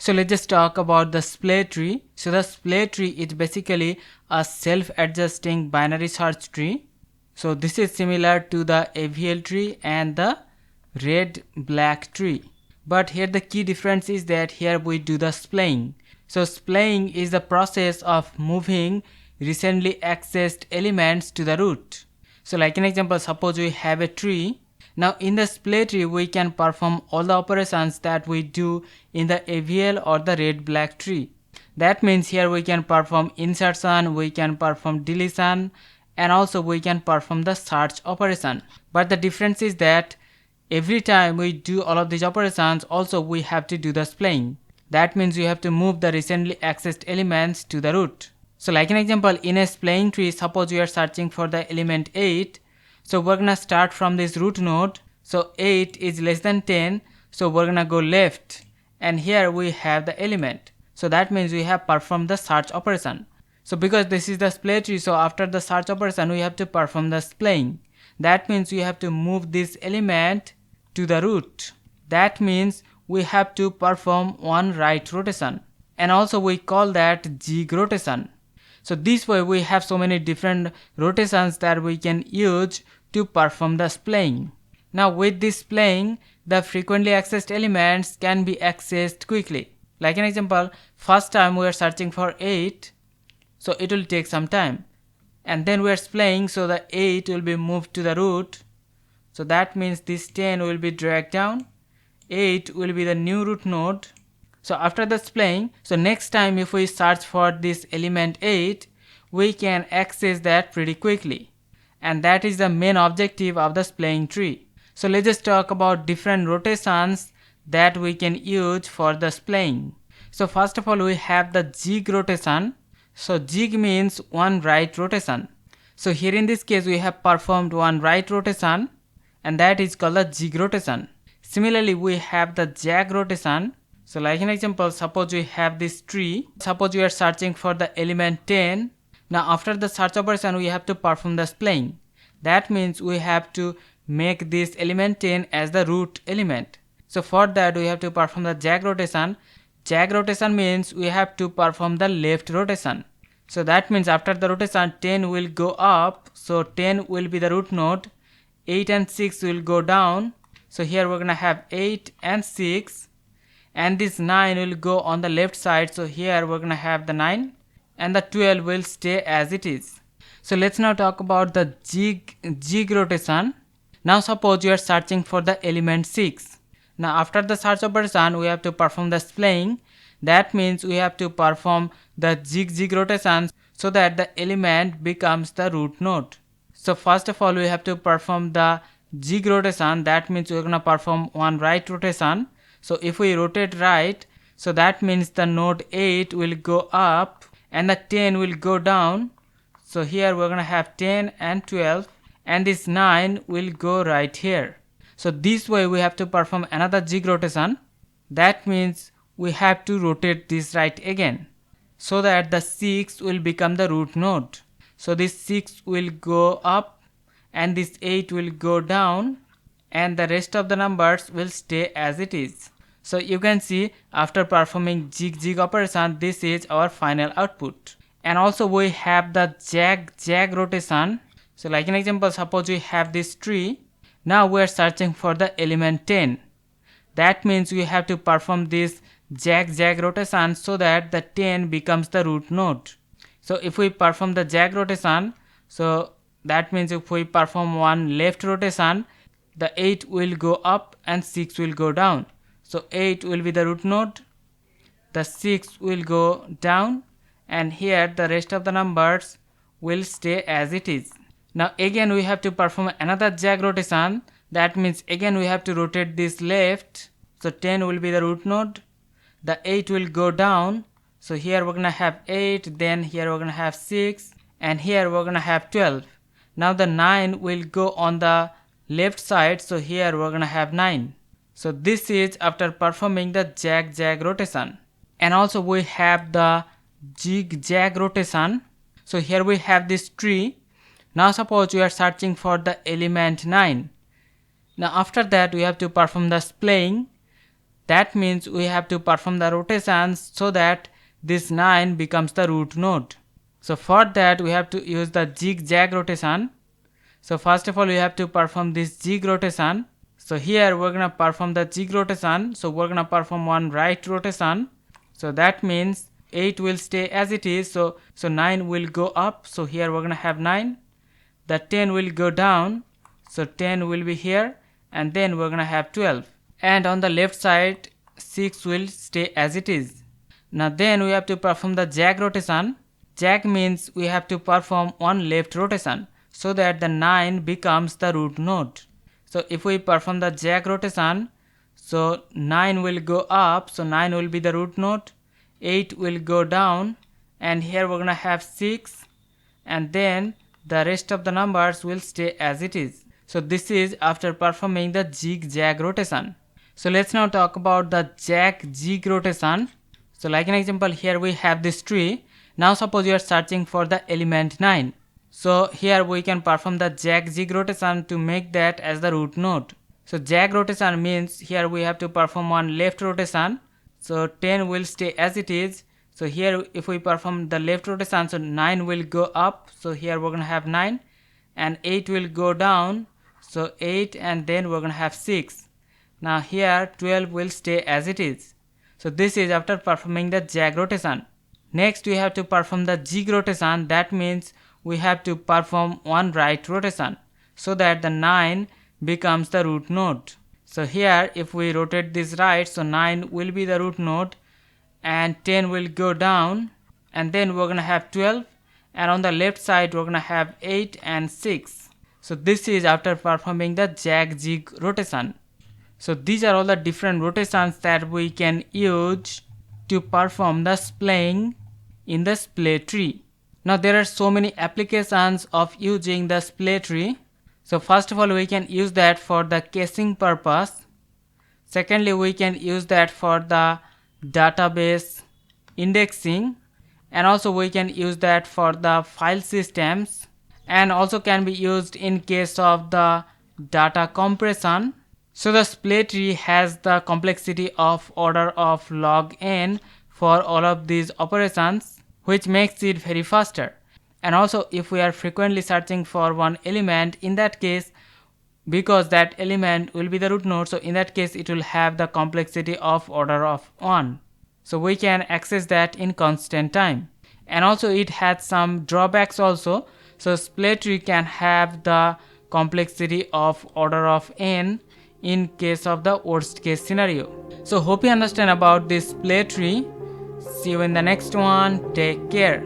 So let's just talk about the Splay Tree. So the Splay Tree is basically a self-adjusting binary search tree. So this is similar to the AVL tree and the red-black tree. But here the key difference is that here we do the splaying. So splaying is the process of moving recently accessed elements to the root. So like an example, suppose we have a tree. Now in the Splay Tree we can perform all the operations that we do in the AVL or the red-black tree. That means here we can perform insertion, we can perform deletion, and also we can perform the search operation. But the difference is that every time we do all of these operations, also we have to do the splaying. That means you have to move the recently accessed elements to the root. So like an example, in a splaying tree, suppose we are searching for the element 8. So we're gonna start from this root node. So 8 is less than 10. So we're gonna go left. And here we have the element. So that means we have performed the search operation. So because this is the Splay Tree, so after the search operation, we have to perform the splaying. That means we have to move this element to the root. That means we have to perform one right rotation. And also we call that jig rotation. So this way we have so many different rotations that we can use to perform the splaying. Now with this splaying, the frequently accessed elements can be accessed quickly. Like an example, first time we are searching for 8, so it will take some time. And then we are splaying, so the 8 will be moved to the root. So that means this 10 will be dragged down. 8 will be the new root node. So after the splaying, so next time if we search for this element 8, we can access that pretty quickly. And that is the main objective of the splaying tree. So let's just talk about different rotations that we can use for the splaying. So first of all, we have the jig rotation. So jig means one right rotation. So here in this case, we have performed one right rotation, and that is called the jig rotation. Similarly, we have the jag rotation. So like an example, suppose we have this tree. Suppose we are searching for the element 10. Now after the search operation, we have to perform the splaying. That means we have to make this element 10 as the root element. So for that we have to perform the jag rotation. Jag rotation means we have to perform the left rotation. So that means after the rotation 10 will go up. So 10 will be the root node. 8 and 6 will go down. So here we're gonna have 8 and 6. And this 9 will go on the left side. So here we're gonna have the 9. And the 12 will stay as it is. So let's now talk about the jig rotation. Now suppose you are searching for the element 6. Now after the search operation, we have to perform the splaying. That means we have to perform the jig rotation so that the element becomes the root node. So first of all, we have to perform the jig rotation. That means we're gonna perform one right rotation. So if we rotate right, so that means the node 8 will go up and the 10 will go down. So here we're gonna have 10 and 12, and this 9 will go right here. So this way we have to perform another jig rotation. That means we have to rotate this right again, so that the 6 will become the root node. So this 6 will go up and this 8 will go down, and the rest of the numbers will stay as it is. So you can see after performing jig operation, this is our final output. And also we have the jag rotation. So like an example, suppose we have this tree. Now we are searching for the element 10. That means we have to perform this jag rotation so that the 10 becomes the root node. So if we perform the jag rotation, so that means if we perform one left rotation, the 8 will go up and 6 will go down. So 8 will be the root node, the 6 will go down, and here the rest of the numbers will stay as it is. Now again we have to perform another jag rotation. That means again we have to rotate this left. So 10 will be the root node, the 8 will go down. So here we're gonna have 8, then here we're gonna have 6, and here we're gonna have 12. Now the 9 will go on the left side. So here we're gonna have 9. So this is after performing the jag rotation. And also we have the jag rotation. So here we have this tree. Now suppose we are searching for the element 9. Now after that we have to perform the splaying. That means we have to perform the rotations so that this 9 becomes the root node. So for that we have to use the zigzag rotation. So first of all we have to perform this zig rotation. So here we're gonna perform the zig rotation. So we're gonna perform one right rotation. So that means 8 will stay as it is. So 9 will go up. So here we're gonna have 9. The 10 will go down. So 10 will be here. And then we're gonna have 12. And on the left side 6 will stay as it is. Now then we have to perform the jag rotation. Jag means we have to perform one left rotation so that the 9 becomes the root node. So if we perform the jag rotation, so 9 will go up, so 9 will be the root node, 8 will go down, and here we're gonna have 6, and then the rest of the numbers will stay as it is. So this is after performing the zigzag rotation. So let's now talk about the jag zig rotation. So like an example, here we have this tree. Now suppose you are searching for the element 9. So here we can perform the jag zig rotation to make that as the root node. So jag rotation means here we have to perform one left rotation. So 10 will stay as it is. So here if we perform the left rotation, so 9 will go up. So here we're going to have 9, and 8 will go down. So 8, and then we're going to have 6. Now here 12 will stay as it is. So this is after performing the jag rotation. Next we have to perform the zig rotation. That means we have to perform one right rotation so that the 9 becomes the root node. So here if we rotate this right, so 9 will be the root node, and 10 will go down, and then we're gonna have 12, and on the left side we're gonna have 8 and 6. So this is after performing the jag zig rotation. So these are all the different rotations that we can use to perform the splaying in the Splay Tree. Now there are so many applications of using the Splay Tree. So first of all we can use that for the caching purpose. Secondly we can use that for the database indexing, and also we can use that for the file systems, and also can be used in case of the data compression. So the Splay Tree has the complexity of order of log n for all of these operations, which makes it very faster. And also if we are frequently searching for one element, in that case, because that element will be the root node, so in that case it will have the complexity of order of 1. So we can access that in constant time. And also it has some drawbacks also. So Splay Tree can have the complexity of order of n in case of the worst case scenario. So hope you understand about this Splay Tree. See you in the next one. Take care.